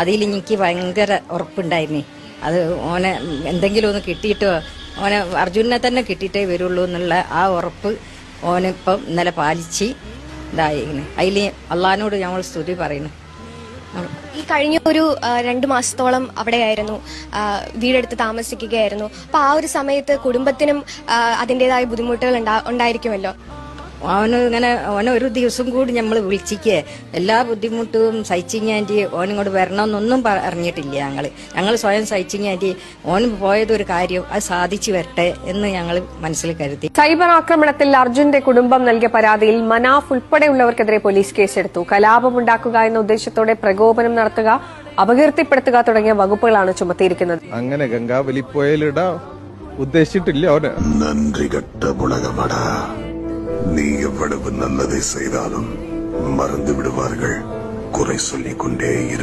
അതിൽ എനിക്ക് ഭയങ്കര ഉറപ്പുണ്ടായിരുന്നു. അത് ഓനെ എന്തെങ്കിലും ഒന്ന് കിട്ടിയിട്ടോ ഓനെ അർജുനെ തന്നെ കിട്ടിയിട്ടേ വരുള്ളൂ എന്നുള്ള ആ ഉറപ്പ് ഓനിപ്പം ഇന്നലെ പാലിച്ച് ഇതായിരുന്നു. അതിൽ അള്ളഹാനോട് ഞങ്ങൾ സ്തുതി പറയുന്നു. ഈ കഴിഞ്ഞ ഒരു 2 മാസത്തോളം അവിടെയായിരുന്നു, വീടെടുത്ത് താമസിക്കുകയായിരുന്നു. അപ്പൊ ആ ഒരു സമയത്ത് കുടുംബത്തിനും അതിൻ്റെതായ ബുദ്ധിമുട്ടുകൾ ഉണ്ടായിരിക്കുമല്ലോ. ഓനെ ഒരു ദിവസം കൂടി നമ്മൾ വിളിച്ചിക്കേ എല്ലാ ബുദ്ധിമുട്ടും സഹിച്ചിങ്ങാൻറ്റി ഓനിങ്ങോട്ട് വരണമെന്നൊന്നും അറിഞ്ഞിട്ടില്ല. ഞങ്ങൾ സ്വയം സഹിച്ചിങ്ങാൻറ്റി ഓന് പോയതൊരു കാര്യം അത് സാധിച്ചു വരട്ടെ എന്ന് ഞങ്ങൾ മനസ്സിൽ കരുതി. സൈബർ ആക്രമണത്തിൽ അർജുന്റെ കുടുംബം നൽകിയ പരാതിയിൽ മനാഫ് ഉൾപ്പെടെയുള്ളവർക്കെതിരെ പോലീസ് കേസെടുത്തു. കലാപമുണ്ടാക്കുക എന്ന ഉദ്ദേശത്തോടെ പ്രകോപനം നടത്തുക, അപകീർത്തിപ്പെടുത്തുക തുടങ്ങിയ വകുപ്പുകളാണ് ചുമത്തിയിരിക്കുന്നത്. അങ്ങനെ ഗംഗാവലിപ്പോയിലിടാ ഉദ്ദേശിച്ചിട്ടില്ല അവന്. നന്ദി കെട്ട പുളകമട, நீ எவ்வளவு நல்லதை செய்தாலும் மறந்து விடுவார்கள், குறை சொல்லிக் கொண்டே இரு.